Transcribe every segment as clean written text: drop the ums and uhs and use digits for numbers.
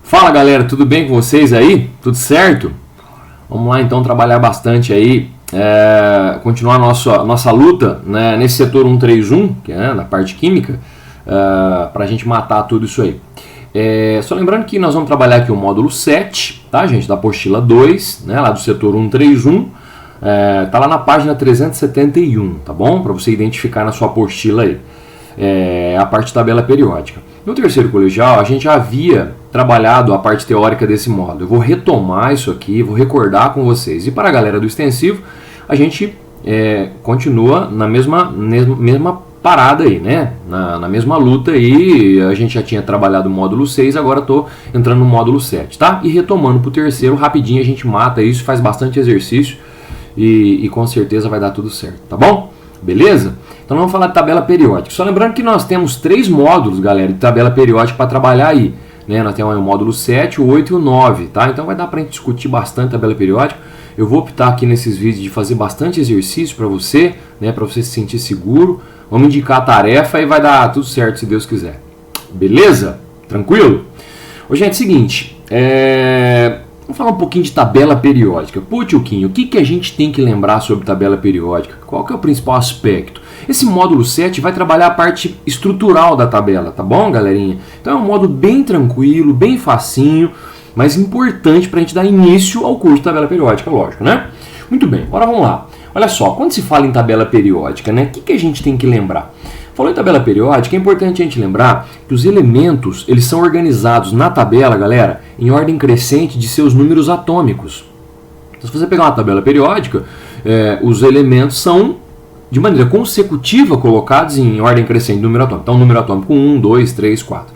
Fala galera, tudo bem com vocês aí? Tudo certo? Vamos lá então trabalhar bastante aí, continuar a nossa luta, né, nesse setor 131, que é na parte química, para a gente matar tudo isso aí. Só lembrando que nós vamos trabalhar aqui o módulo 7, tá gente, da apostila 2, né, lá do setor 131, tá lá na página 371, tá bom? Para você identificar na sua apostila aí, a parte de tabela periódica. No terceiro colegial, a gente já havia trabalhado a parte teórica desse módulo. Eu vou retomar isso aqui, vou recordar com vocês. E para a galera do extensivo, a gente continua na mesma parada aí, né? Na mesma luta aí. A gente já tinha trabalhado o módulo 6, agora estou entrando no módulo 7, tá? E retomando para o terceiro, rapidinho a gente mata isso, faz bastante exercício e com certeza vai dar tudo certo, tá bom? Beleza? Então vamos falar de tabela periódica. Só lembrando que nós temos 3 módulos, galera, de tabela periódica para trabalhar aí. Né? Nós temos aí o módulo 7, o 8 e o 9, tá? Então vai dar para a gente discutir bastante tabela periódica. Eu vou optar aqui nesses vídeos de fazer bastante exercício para você, né? Para você se sentir seguro. Vamos indicar a tarefa e vai dar tudo certo se Deus quiser. Beleza? Tranquilo? Ô, gente, seguinte, vamos falar um pouquinho de tabela periódica. Pô, Tioquinho, o que a gente tem que lembrar sobre tabela periódica? Qual que é o principal aspecto? Esse módulo 7 vai trabalhar a parte estrutural da tabela, tá bom, galerinha? Então é um módulo bem tranquilo, bem facinho, mas importante para a gente dar início ao curso de tabela periódica, lógico, né? Muito bem, agora vamos lá. Olha só, quando se fala em tabela periódica, né, o que a gente tem que lembrar? Falou em tabela periódica, é importante a gente lembrar que os elementos, eles são organizados na tabela, galera, em ordem crescente de seus números atômicos. Então, se você pegar uma tabela periódica, os elementos são de maneira consecutiva colocados em ordem crescente de número atômico. Então, número atômico 1, 2, 3, 4.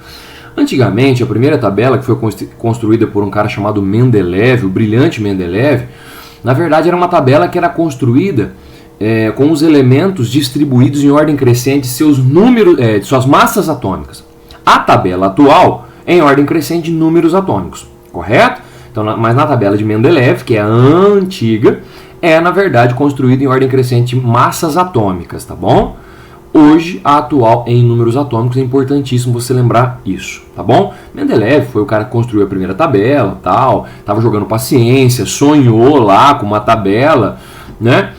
Antigamente, a primeira tabela, que foi construída por um cara chamado Mendeleev, o brilhante Mendeleev, na verdade era uma tabela que era construída com os elementos distribuídos em ordem crescente de seus números, de suas massas atômicas. A tabela atual é em ordem crescente de números atômicos, correto? Então, mas na tabela de Mendeleev, que é a antiga, na verdade construída em ordem crescente de massas atômicas, tá bom? Hoje, a atual é em números atômicos, é importantíssimo você lembrar isso, tá bom? Mendeleev foi o cara que construiu a primeira tabela, tal, tava jogando paciência, sonhou lá com uma tabela, né?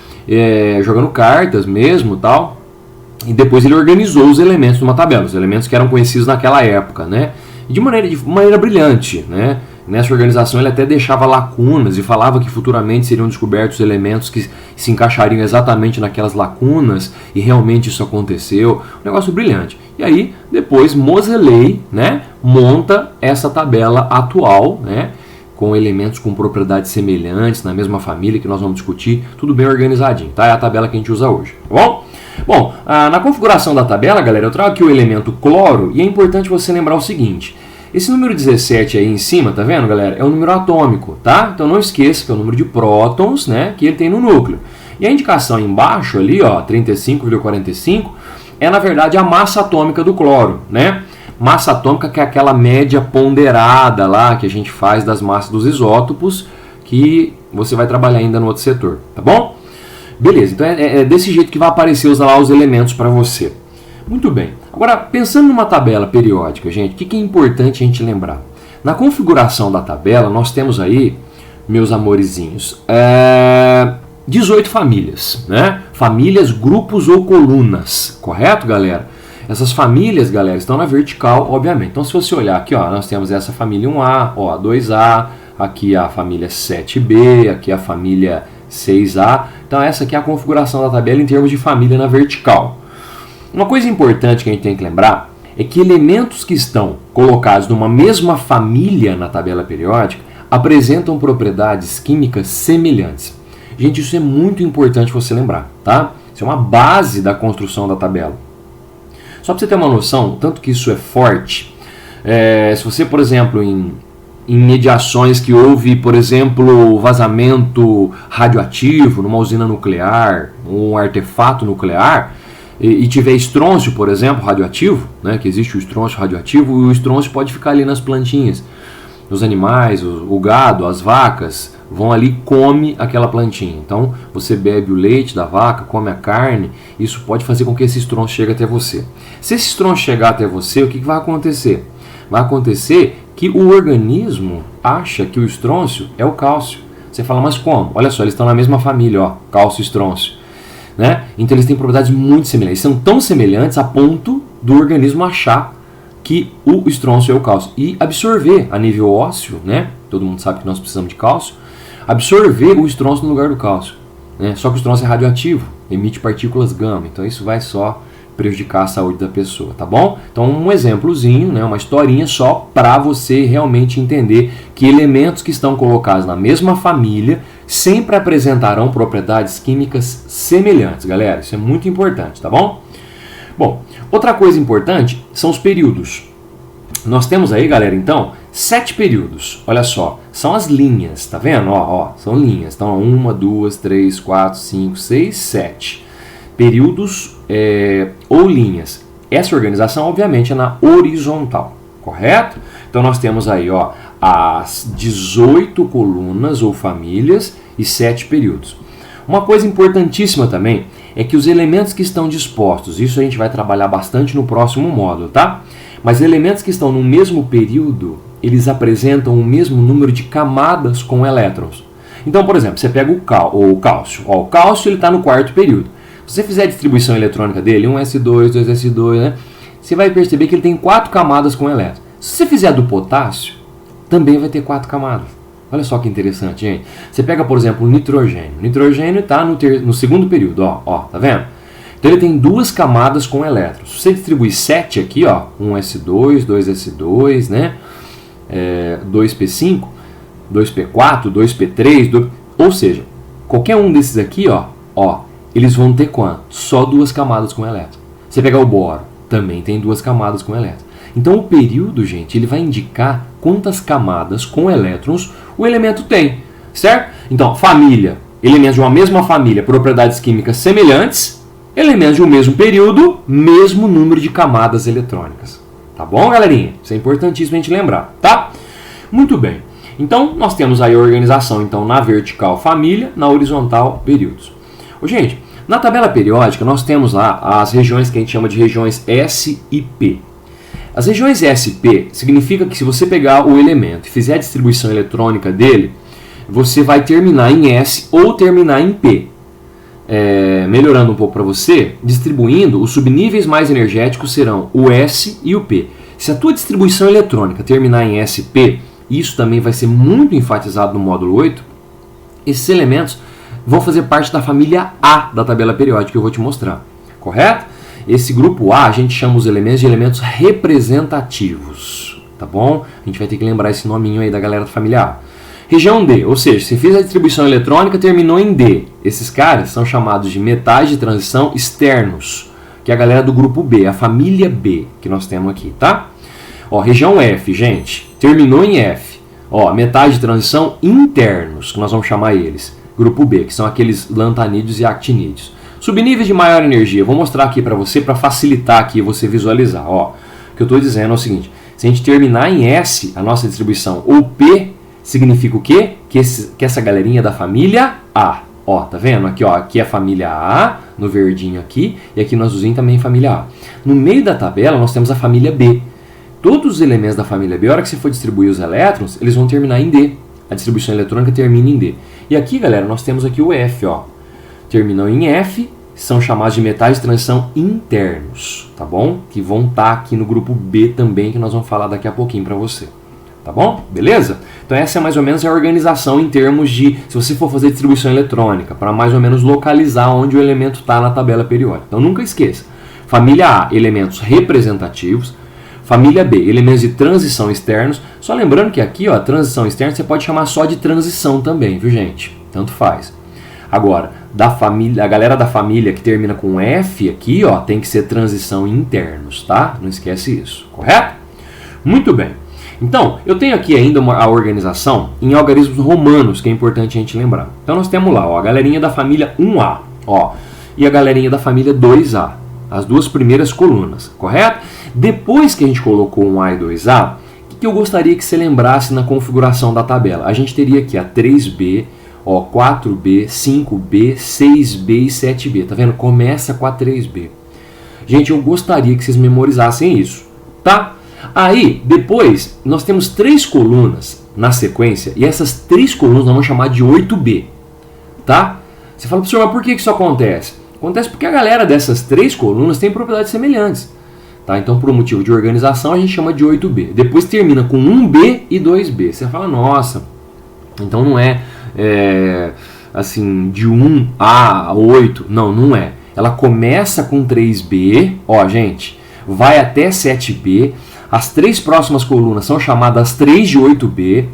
Jogando cartas mesmo, tal. E depois ele organizou os elementos de uma tabela, os elementos que eram conhecidos naquela época, né? E de maneira brilhante, né? Nessa organização ele até deixava lacunas e falava que futuramente seriam descobertos elementos que se encaixariam exatamente naquelas lacunas, e realmente isso aconteceu. Um negócio brilhante. E aí, depois, Moseley, né, monta essa tabela atual, né, com elementos com propriedades semelhantes, na mesma família, que nós vamos discutir, tudo bem organizadinho, tá? É a tabela que a gente usa hoje, tá bom? Bom, na configuração da tabela, galera, eu trago aqui o elemento cloro, e é importante você lembrar o seguinte: esse número 17 aí em cima, tá vendo, galera? É o número atômico, tá? Então não esqueça que é o número de prótons, né, que ele tem no núcleo. E a indicação embaixo ali, ó, 35,45, é na verdade a massa atômica do cloro, né? Massa atômica que é aquela média ponderada lá que a gente faz das massas dos isótopos, que você vai trabalhar ainda no outro setor, tá bom? Beleza, então é desse jeito que vai aparecer lá os elementos para você. Muito bem. Agora, pensando numa tabela periódica, gente, o que é importante a gente lembrar? Na configuração da tabela, nós temos aí, meus amorezinhos, 18 famílias, né? Famílias, grupos ou colunas, correto, galera? Essas famílias, galera, estão na vertical, obviamente. Então, se você olhar aqui, ó, nós temos essa família 1A, ó, 2A, aqui a família 7B, aqui a família 6A. Então, essa aqui é a configuração da tabela em termos de família na vertical. Uma coisa importante que a gente tem que lembrar é que elementos que estão colocados numa mesma família na tabela periódica apresentam propriedades químicas semelhantes. Gente, isso é muito importante você lembrar, tá? Isso é uma base da construção da tabela. Só para você ter uma noção, tanto que isso é forte, se você, por exemplo, em mediações que houve, por exemplo, vazamento radioativo numa usina nuclear, um artefato nuclear, e tiver estrôncio, por exemplo, radioativo, né, que existe o estrôncio radioativo, e o estrôncio pode ficar ali nas plantinhas. Os animais, o gado, as vacas, vão ali e come aquela plantinha. Então, você bebe o leite da vaca, come a carne, isso pode fazer com que esse estrôncio chegue até você. Se esse estrôncio chegar até você, o que vai acontecer? Vai acontecer que que o organismo acha que o estrôncio é o cálcio. Você fala, mas como? Olha só, eles estão na mesma família, ó, cálcio e estrôncio. Né? Então eles têm propriedades muito semelhantes. São tão semelhantes a ponto do organismo achar que o estrôncio é o cálcio. E absorver a nível ósseo, né? Todo mundo sabe que nós precisamos de cálcio. Absorver o estrôncio no lugar do cálcio. Né? Só que o estrôncio é radioativo, emite partículas gama. Então isso vai só prejudicar a saúde da pessoa, tá bom? Então um exemplozinho, né, uma historinha só para você realmente entender que elementos que estão colocados na mesma família sempre apresentarão propriedades químicas semelhantes, galera. Isso é muito importante, tá bom? Bom, outra coisa importante são os períodos. Nós temos aí, galera, então, 7 períodos. Olha só, são as linhas, tá vendo? Ó, são linhas. Então, 1, 2, 3, 4, 5, 6, 7. Períodos ou linhas. Essa organização, obviamente, é na horizontal, correto? Então, nós temos aí, ó, as 18 colunas ou famílias e 7 períodos. Uma coisa importantíssima também é que os elementos que estão dispostos, isso a gente vai trabalhar bastante no próximo módulo, tá? Mas elementos que estão no mesmo período, eles apresentam o mesmo número de camadas com elétrons. Então, por exemplo, você pega o cálcio. Ó, o cálcio está no 4º período. Se você fizer a distribuição eletrônica dele, 1s2, 2s2, né, você vai perceber que ele tem 4 camadas com elétrons. Se você fizer a do potássio, também vai ter 4 camadas. Olha só que interessante, gente. Você pega, por exemplo, o nitrogênio. O nitrogênio está no 2º período, ó, tá vendo? Então ele tem 2 camadas com elétrons. Se você distribuir 7 aqui, ó, 1s2, 2s2, né, 2p5, 2p4, 2p3, ou seja, qualquer um desses aqui, ó, eles vão ter quanto? Só 2 camadas com elétron. Você pegar o boro, também tem 2 camadas com elétron. Então o período, gente, ele vai indicar quantas camadas com elétrons o elemento tem, certo? Então, família, elementos de uma mesma família, propriedades químicas semelhantes, elementos de um mesmo período, mesmo número de camadas eletrônicas. Tá bom, galerinha? Isso é importantíssimo a gente lembrar, tá? Muito bem. Então, nós temos aí a organização então, na vertical família, na horizontal períodos. Gente, na tabela periódica nós temos lá as regiões que a gente chama de regiões S e P. As regiões S e P significa que se você pegar o elemento e fizer a distribuição eletrônica dele, você vai terminar em S ou terminar em P. Melhorando um pouco para você, distribuindo, os subníveis mais energéticos serão o S e o P. Se a tua distribuição eletrônica terminar em SP, isso também vai ser muito enfatizado no módulo 8, esses elementos vão fazer parte da família A da tabela periódica que eu vou te mostrar, correto? Esse grupo A a gente chama os elementos de elementos representativos, tá bom? A gente vai ter que lembrar esse nominho aí da galera da família A. Região D, ou seja, se fez a distribuição eletrônica, terminou em D. Esses caras são chamados de metais de transição externos, que é a galera do grupo B, a família B que nós temos aqui, tá? Ó, região F, gente, terminou em F. Ó, metais de transição internos, que nós vamos chamar eles. Grupo B, que são aqueles lantanídeos e actinídeos. Subníveis de maior energia, vou mostrar aqui para você, para facilitar aqui você visualizar. Ó, o que eu estou dizendo é o seguinte, se a gente terminar em S, a nossa distribuição, ou P, significa o quê? Que essa galerinha é da família A. Ó, tá vendo? Aqui, ó, aqui é a família A, no verdinho aqui, e aqui no azulzinho também família A. No meio da tabela nós temos a família B. Todos os elementos da família B, a hora que você for distribuir os elétrons, eles vão terminar em D. A distribuição eletrônica termina em D. E aqui, galera, nós temos aqui o F, ó. Terminam em F, são chamados de metais de transição internos, tá bom? Que vão estar aqui no grupo B também, que nós vamos falar daqui a pouquinho para você. Tá bom? Beleza? Então essa é mais ou menos a organização em termos de, se você for fazer distribuição eletrônica, para mais ou menos localizar onde o elemento está na tabela periódica. Então nunca esqueça. Família A, elementos representativos. Família B, elementos de transição externos. Só lembrando que aqui, ó, transição externa, você pode chamar só de transição também, viu, gente? Tanto faz. Agora, da família, a galera da família que termina com F aqui, ó, tem que ser transição internos, tá? Não esquece isso, correto? Muito bem. Então, eu tenho aqui ainda a organização em algarismos romanos, que é importante a gente lembrar. Então, nós temos lá, ó, a galerinha da família 1A, ó, e a galerinha da família 2A, as duas primeiras colunas, correto? Depois que a gente colocou 1A e 2A, o que eu gostaria que você lembrasse na configuração da tabela? A gente teria aqui a 3B, ó, 4B, 5B, 6B e 7B, tá vendo? Começa com a 3B. Gente, eu gostaria que vocês memorizassem isso, tá? Aí, depois, nós temos 3 colunas na sequência, e essas 3 colunas nós vamos chamar de 8B, tá? Você fala, professor, mas por que isso acontece? Acontece porque a galera dessas 3 colunas tem propriedades semelhantes, tá? Então, por um motivo de organização, a gente chama de 8B. Depois termina com 1B e 2B. Você fala, nossa, então não é assim, de 1 a 8. Não, não é. Ela começa com 3B, ó, gente, vai até 7B. As 3 próximas colunas são chamadas 3 de 8B,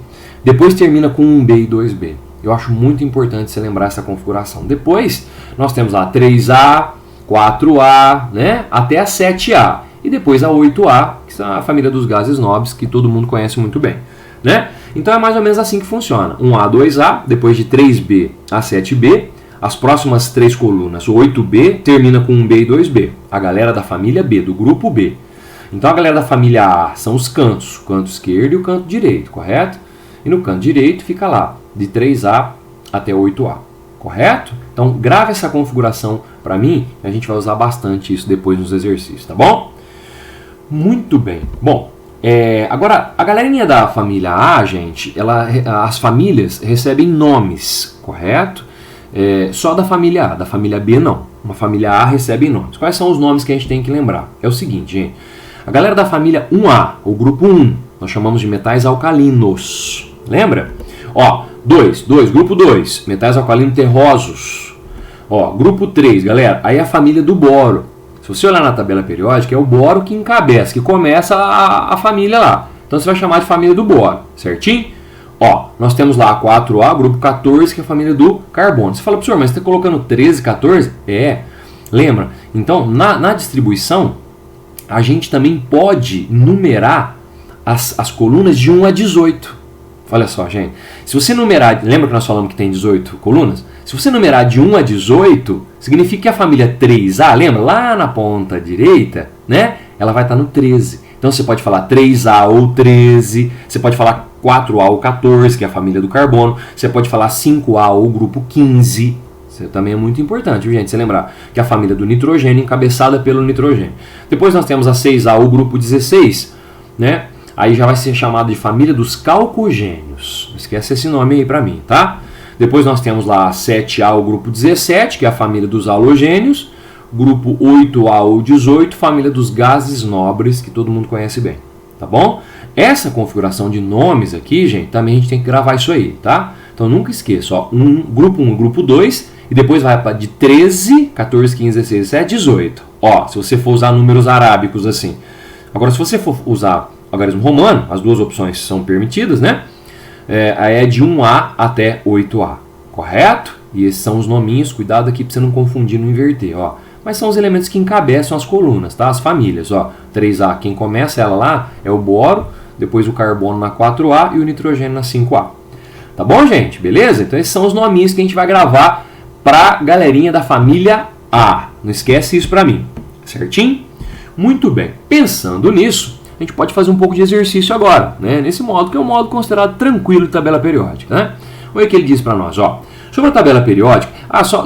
depois termina com 1B e 2B. Eu acho muito importante você lembrar essa configuração. Depois, nós temos lá 3A, 4A, né, até a 7A. E depois a 8A, que é a família dos gases nobres, que todo mundo conhece muito bem, né? Então é mais ou menos assim que funciona. 1A, 2A, depois de 3B a 7B, as próximas 3 colunas, o 8B, termina com 1B e 2B. A galera da família B, do grupo B. Então a galera da família A são os cantos, o canto esquerdo e o canto direito, correto? E no canto direito fica lá, de 3A até 8A, correto? Então grave essa configuração para mim, a gente vai usar bastante isso depois nos exercícios, tá bom? Muito bem. Bom, agora a galerinha da família A, gente, as famílias recebem nomes, correto? Só da família A, da família B não. Uma família A recebe nomes. Quais são os nomes que a gente tem que lembrar? É o seguinte, gente. A galera da família 1A, o grupo 1, nós chamamos de metais alcalinos. Lembra? Ó, grupo 2, metais alcalinos terrosos. Ó, grupo 3, galera, aí é a família do boro. Se você olhar na tabela periódica, é o boro que encabeça, que começa a família lá. Então você vai chamar de família do boro, certinho? Ó, nós temos lá a 4A, grupo 14, que é a família do carbono. Você fala, professor, mas você está colocando 13, 14? Lembra? Então, na distribuição, a gente também pode numerar as colunas de 1 a 18. Olha só, gente. Se você numerar, lembra que nós falamos que tem 18 colunas? Se você numerar de 1 a 18, significa que a família 3A, lembra? Lá na ponta direita, né? Ela vai estar no 13. Então você pode falar 3A ou 13, você pode falar 4A ou 14, que é a família do carbono, você pode falar 5A ou grupo 15. Isso também é muito importante, viu, gente? Você lembrar que é a família do nitrogênio, encabeçada pelo nitrogênio. Depois nós temos a 6A ou grupo 16, né? Aí já vai ser chamado de família dos calcogênios. Não esquece esse nome aí para mim, tá? Depois nós temos lá a 7A ou grupo 17, que é a família dos halogênios. Grupo 8A ou 18, família dos gases nobres, que todo mundo conhece bem, tá bom? Essa configuração de nomes aqui, gente, também a gente tem que gravar isso aí, tá? Então nunca esqueça, ó, grupo 1, grupo 2, e depois vai para de 13, 14, 15, 16, 17, 18. Ó, se você for usar números arábicos assim. Agora, se você for usar algarismo romano, as duas opções são permitidas, né? Aí é de 1A até 8A, correto? E esses são os nominhos, cuidado aqui para você não confundir, não inverter, ó. Mas são os elementos que encabeçam as colunas, tá? As famílias, ó. 3A, quem começa ela lá é o boro, depois o carbono na 4A e o nitrogênio na 5A. Tá bom, gente? Beleza? Então esses são os nominhos que a gente vai gravar pra galerinha da família A. Não esquece isso pra mim, certinho? Muito bem. Pensando nisso, a gente pode fazer um pouco de exercício agora, né? Nesse modo, que é um modo considerado tranquilo de tabela periódica, né? Olha o que ele diz para nós, ó. Sobre a tabela periódica,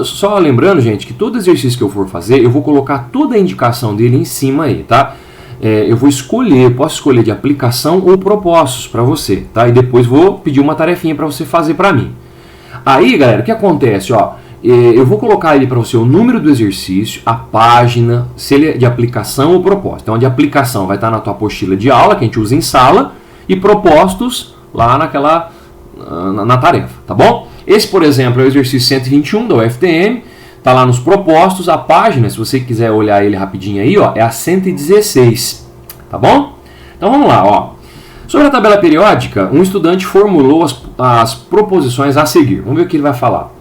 só lembrando, gente, que todo exercício que eu for fazer, eu vou colocar toda a indicação dele em cima aí, tá? Eu vou escolher, posso escolher de aplicação ou propósitos para você, tá? E depois vou pedir uma tarefinha para você fazer para mim. Aí, galera, o que acontece, ó? Eu vou colocar ele para você o número do exercício, a página, se ele é de aplicação ou propósito. Então, de aplicação vai estar na tua apostila de aula, que a gente usa em sala, e propósitos lá na tarefa, tá bom? Esse, por exemplo, é o exercício 121 da UFTM, tá lá nos propósitos, a página, se você quiser olhar ele rapidinho aí, ó, é a 116, tá bom? Então vamos lá, ó. Sobre a tabela periódica, um estudante formulou as proposições a seguir. Vamos ver o que ele vai falar.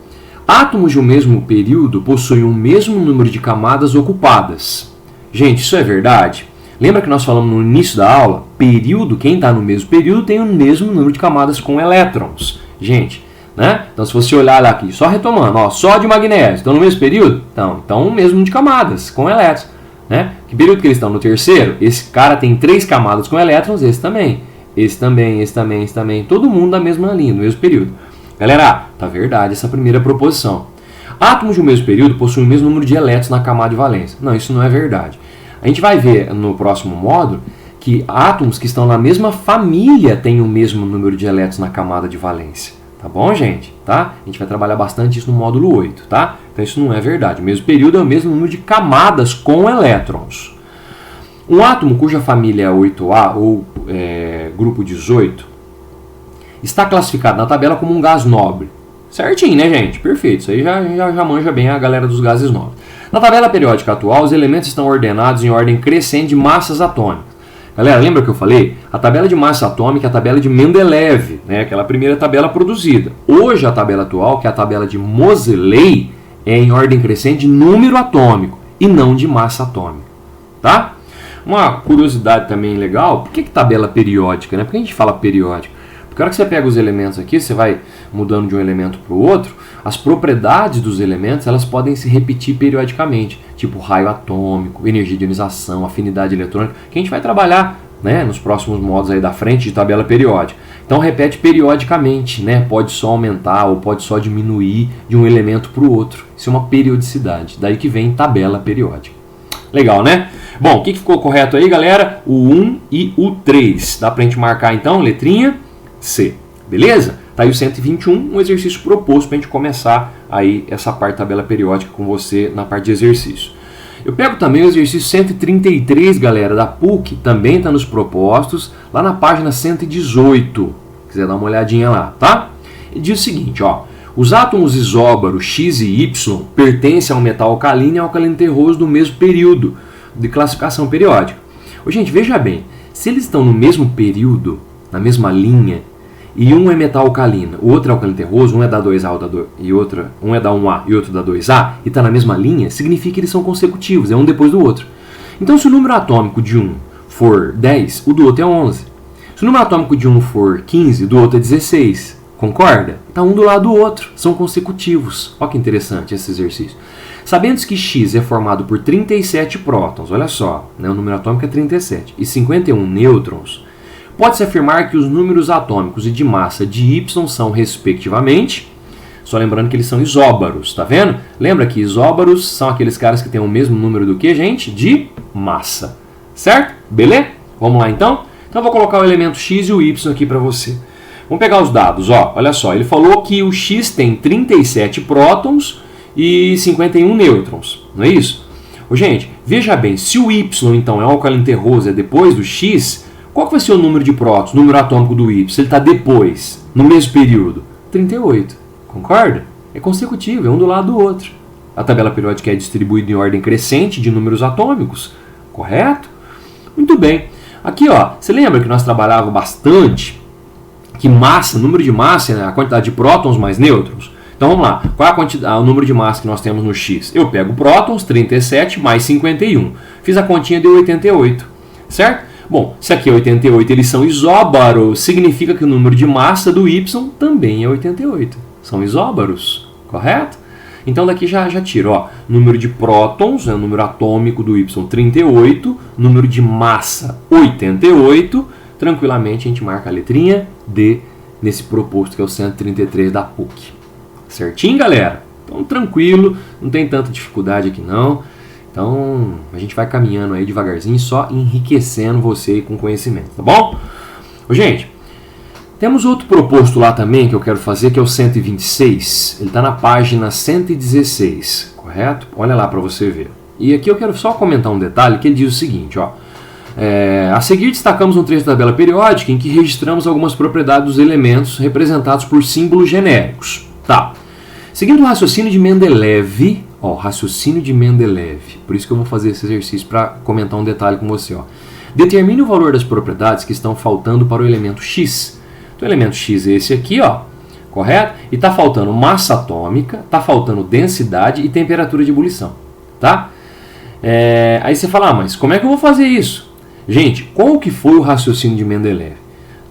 Átomos de um mesmo período possuem o mesmo número de camadas ocupadas. Gente, isso é verdade? Lembra que nós falamos no início da aula? Período, quem está no mesmo período tem o mesmo número de camadas com elétrons. Gente, né? Então se você olhar lá aqui, só retomando, ó, só de magnésio, estão no mesmo período? Então o mesmo número de camadas com elétrons. Né? Que período que eles estão? No terceiro? Esse cara tem 3 camadas com elétrons, esse também. Esse também, esse também, esse também. Todo mundo da mesma linha, no mesmo período. Galera, tá verdade essa primeira proposição. Átomos de um mesmo período possuem o mesmo número de elétrons na camada de valência. Não, isso não é verdade. A gente vai ver no próximo módulo que átomos que estão na mesma família têm o mesmo número de elétrons na camada de valência. Tá bom, gente? Tá? A gente vai trabalhar bastante isso no módulo 8, tá? Então isso não é verdade. O mesmo período é o mesmo número de camadas com elétrons. Um átomo cuja família é 8A ou grupo 18 está classificado na tabela como um gás nobre. Certinho, né, gente? Perfeito. Isso aí já manja bem a galera dos gases nobres. Na tabela periódica atual, os elementos estão ordenados em ordem crescente de massas atômicas. Galera, lembra que eu falei? A tabela de massa atômica é a tabela de Mendeleev, né? Aquela primeira tabela produzida. Hoje a tabela atual, que é a tabela de Moseley, é em ordem crescente de número atômico e não de massa atômica. Tá? Uma curiosidade também legal, por que tabela periódica, né? Por que a gente fala periódica? Porque a hora que você pega os elementos aqui, você vai mudando de um elemento para o outro, as propriedades dos elementos elas podem se repetir periodicamente, tipo raio atômico, energia de ionização, afinidade eletrônica, que a gente vai trabalhar, né, nos próximos módulos aí da frente de tabela periódica. Então repete periodicamente, né? Pode só aumentar ou pode só diminuir de um elemento para o outro. Isso é uma periodicidade, daí que vem tabela periódica. Legal, né? Bom, o que ficou correto aí, galera? O 1 e o 3. Dá pra gente marcar então, letrinha C. Beleza? Tá aí o 121, um exercício proposto pra gente começar aí essa parte da tabela periódica com você na parte de exercício. Eu pego também o exercício 133, galera, da PUC, também está nos propostos, lá na página 118. Se quiser dar uma olhadinha lá, tá? E diz o seguinte, ó. Os átomos isóbaros X e Y pertencem ao metal alcalino e ao alcalino terroso do mesmo período de classificação periódica. Ô, gente, veja bem, se eles estão no mesmo período, na mesma linha, e um é metal alcalino, o outro é alcalino terroso, um é da 2A e um é da 1A e outro da 2A, e está na mesma linha, significa que eles são consecutivos, é um depois do outro. Então, se o número atômico de um for 10, o do outro é 11. Se o número atômico de um for 15, o do outro é 16. Concorda? Está um do lado do outro, são consecutivos. Olha que interessante esse exercício. Sabendo que X é formado por 37 prótons, olha só, né, o número atômico é 37, e 51 nêutrons, pode-se afirmar que os números atômicos e de massa de Y são, respectivamente, só lembrando que eles são isóbaros, tá vendo? Lembra que isóbaros são aqueles caras que têm o mesmo número do que, gente? De massa. Certo? Beleza? Vamos lá então? Então eu vou colocar o elemento X e o Y aqui para você. Vamos pegar os dados, ó. Olha só, ele falou que o X tem 37 prótons e 51 nêutrons, não é isso? Ô, gente, veja bem, se o Y então é o alcalino terroso, é depois do X, qual que vai ser o número de prótons, número atômico do Y? Ele está depois, no mesmo período? 38, concorda? É consecutivo, é um do lado do outro. A tabela periódica é distribuída em ordem crescente de números atômicos, correto? Muito bem. Aqui, ó, você lembra que nós trabalhávamos bastante que massa, número de massa é a quantidade de prótons mais nêutrons? Então vamos lá, qual é a quantidade, o número de massa que nós temos no X? Eu pego prótons, 37 mais 51. Fiz a continha, deu 88, certo? Bom, se aqui é 88 eles são isóbaros, significa que o número de massa do Y também é 88. São isóbaros, correto? Então daqui já tiro, ó, número de prótons, né, o número atômico do Y 38, número de massa 88, tranquilamente a gente marca a letrinha D nesse proposto que é o 133 da PUC. Certinho, galera? Então tranquilo, não tem tanta dificuldade aqui não. Então a gente vai caminhando aí devagarzinho, só enriquecendo você com conhecimento, tá bom? Ô, gente, temos outro proposto lá também que eu quero fazer, que é o 126. Ele está na página 116, correto? Olha lá para você ver. E aqui eu quero só comentar um detalhe que ele diz o seguinte, ó. A seguir destacamos um trecho da tabela periódica em que registramos algumas propriedades dos elementos representados por símbolos genéricos. Tá. Seguindo o raciocínio de Mendeleev, ó, raciocínio de Mendeleev, por isso que eu vou fazer esse exercício para comentar um detalhe com você, ó. Determine o valor das propriedades que estão faltando para o elemento X. Então o elemento X é esse aqui, ó, correto? E está faltando massa atômica, está faltando densidade e temperatura de ebulição, tá? Aí você fala, mas como é que eu vou fazer isso? Gente, qual que foi o raciocínio de Mendeleev?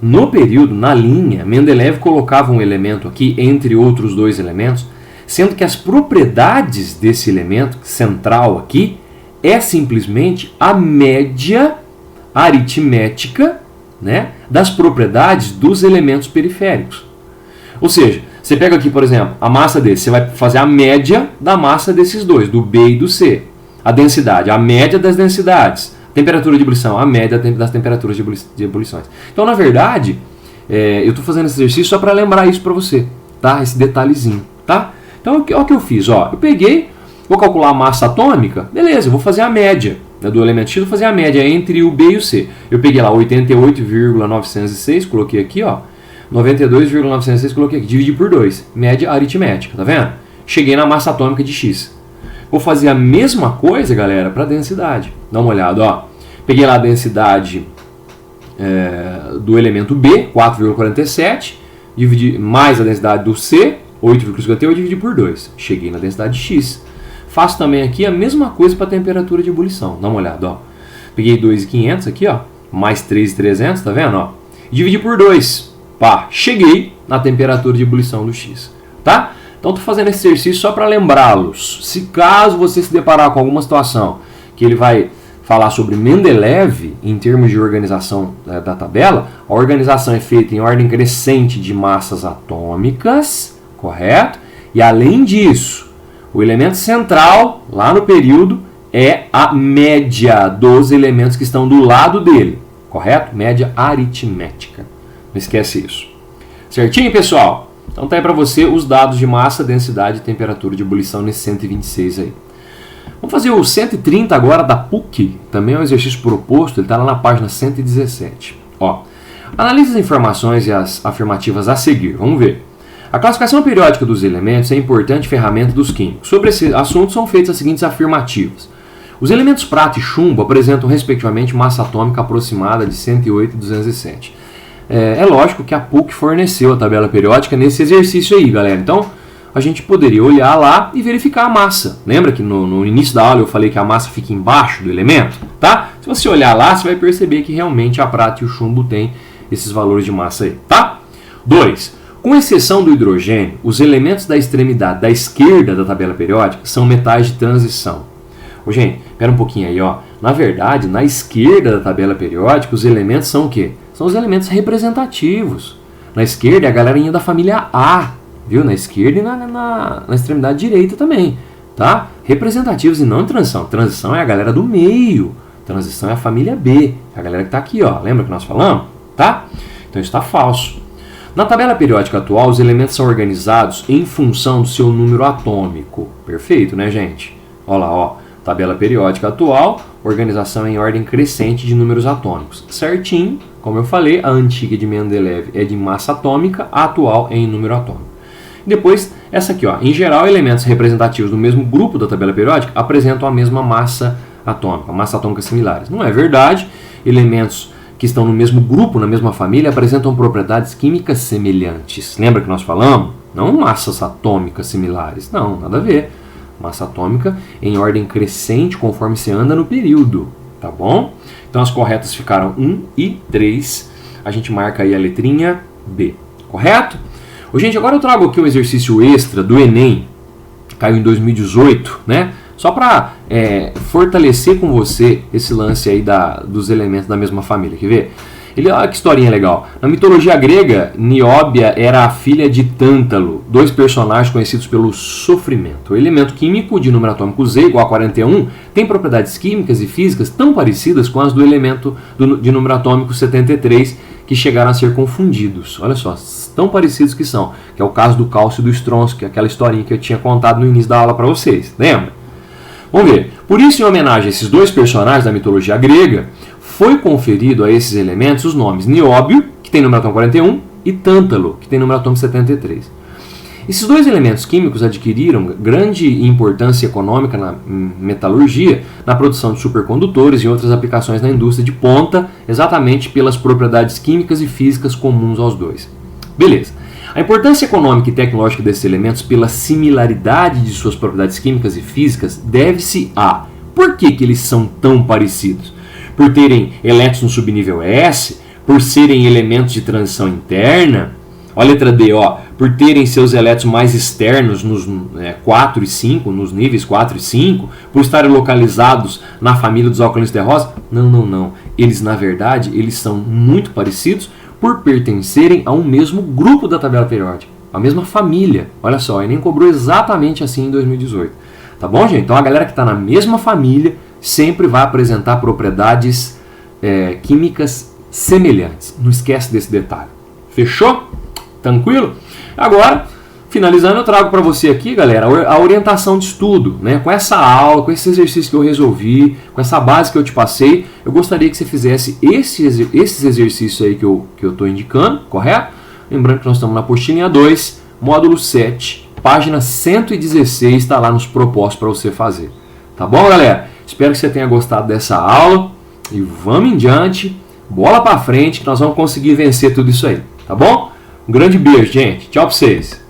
No período, na linha, Mendeleev colocava um elemento aqui entre outros dois elementos, sendo que as propriedades desse elemento central aqui é simplesmente a média aritmética, né, das propriedades dos elementos periféricos. Ou seja, você pega aqui, por exemplo, a massa desse, você vai fazer a média da massa desses dois, do B e do C. A densidade, a média das densidades. Temperatura de ebulição, a média das temperaturas de ebulições. Então, na verdade, eu estou fazendo esse exercício só para lembrar isso para você, tá? Esse detalhezinho, tá? Então, olha o que eu fiz, ó. Eu peguei, vou calcular a massa atômica, beleza, eu vou fazer a média, né, do elemento X, vou fazer a média entre o B e o C. Eu peguei lá 88,906, coloquei aqui, ó. 92,906, coloquei aqui, dividi por 2, média aritmética, tá vendo? Cheguei na massa atômica de X. Vou fazer a mesma coisa, galera, para a densidade. Dá uma olhada, ó. Peguei lá a densidade do elemento B, 4,47, dividi mais a densidade do C, 8,58, dividi por 2. Cheguei na densidade de X. Faço também aqui a mesma coisa para a temperatura de ebulição. Dá uma olhada, ó. Peguei 2.500 aqui, ó, mais 3.300, tá vendo, ó? Dividi por 2. Pá, cheguei na temperatura de ebulição do X, tá? Então, estou fazendo esse exercício só para lembrá-los. Se caso você se deparar com alguma situação que ele vai falar sobre Mendeleev, em termos de organização da tabela, a organização é feita em ordem crescente de massas atômicas, correto? E, além disso, o elemento central, lá no período, é a média dos elementos que estão do lado dele, correto? Média aritmética. Não esquece isso. Certinho, pessoal? Então tá aí para você os dados de massa, densidade e temperatura de ebulição nesse 126 aí. Vamos fazer o 130 agora da PUC, também é um exercício proposto, ele está lá na página 117. Ó, analise as informações e as afirmativas a seguir, vamos ver. A classificação periódica dos elementos é importante ferramenta dos químicos. Sobre esse assunto são feitas as seguintes afirmativas. Os elementos prata e chumbo apresentam respectivamente massa atômica aproximada de 108 e 207. É lógico que a PUC forneceu a tabela periódica nesse exercício aí, galera. Então, a gente poderia olhar lá e verificar a massa. Lembra que no início da aula eu falei que a massa fica embaixo do elemento? Tá? Se você olhar lá, você vai perceber que realmente a prata e o chumbo têm esses valores de massa aí, tá? 2. Com exceção do hidrogênio, os elementos da extremidade da esquerda da tabela periódica são metais de transição. Ô, gente, espera um pouquinho aí, ó. Na verdade, na esquerda da tabela periódica, os elementos são o quê? São os elementos representativos. Na esquerda é a galerinha da família A, viu? Na esquerda e na extremidade direita também, tá? Representativos e não em transição. Transição é a galera do meio. Transição é a família B, é a galera que está aqui, ó. Lembra que nós falamos? Tá? Então isso está falso. Na tabela periódica atual, os elementos são organizados em função do seu número atômico. Perfeito, né, gente? Olha lá, ó. Tabela periódica atual, organização em ordem crescente de números atômicos. Certinho, como eu falei, a antiga de Mendeleev é de massa atômica, a atual é em número atômico. Depois, essa aqui, ó. Em geral, elementos representativos do mesmo grupo da tabela periódica apresentam a mesma massa atômica similares. Não é verdade. Elementos que estão no mesmo grupo, na mesma família, apresentam propriedades químicas semelhantes. Lembra que nós falamos? Não massas atômicas similares. Não, nada a ver. Massa atômica em ordem crescente conforme você anda no período, tá bom? Então as corretas ficaram 1 e 3. A gente marca aí a letrinha B, correto? Ô, gente, agora eu trago aqui um exercício extra do Enem, caiu em 2018, né? Só para fortalecer com você esse lance aí dos elementos da mesma família, quer ver? Olha que historinha legal. Na mitologia grega, Nióbia era a filha de Tântalo, dois personagens conhecidos pelo sofrimento. O elemento químico de número atômico Z igual a 41 tem propriedades químicas e físicas tão parecidas com as do elemento de número atômico 73 que chegaram a ser confundidos. Olha só, tão parecidos que são, que é o caso do cálcio e do estrôncio, que é aquela historinha que eu tinha contado no início da aula para vocês. Lembra? Vamos ver. Por isso, em homenagem a esses dois personagens da mitologia grega, foi conferido a esses elementos os nomes Nióbio, que tem número atômico 41, e Tântalo, que tem número atômico 73. Esses dois elementos químicos adquiriram grande importância econômica na metalurgia, na produção de supercondutores e outras aplicações na indústria de ponta, exatamente pelas propriedades químicas e físicas comuns aos dois. Beleza. A importância econômica e tecnológica desses elementos pela similaridade de suas propriedades químicas e físicas deve-se a... Por que eles são tão parecidos? Por terem elétrons no subnível S, por serem elementos de transição interna, olha a letra D, ó, por terem seus elétrons mais externos nos 4 e 5, nos níveis 4 e 5, por estarem localizados na família dos alcalinos terrosos. Não. Eles, na verdade, eles são muito parecidos por pertencerem a um mesmo grupo da tabela periódica, a mesma família. Olha só, o Enem cobrou exatamente assim em 2018. Tá bom, gente? Então a galera que está na mesma família sempre vai apresentar propriedades químicas semelhantes. Não esquece desse detalhe. Fechou? Tranquilo? Agora, finalizando, eu trago para você aqui, galera, a orientação de estudo, né? Com essa aula, com esse exercício que eu resolvi, com essa base que eu te passei, eu gostaria que você fizesse esses exercícios aí que eu estou indicando, correto? Lembrando que nós estamos na apostilinha 2, módulo 7, página 116, está lá nos propostos para você fazer. Tá bom, galera? Espero que você tenha gostado dessa aula e vamos em diante, bola para frente, que nós vamos conseguir vencer tudo isso aí, tá bom? Um grande beijo, gente. Tchau para vocês.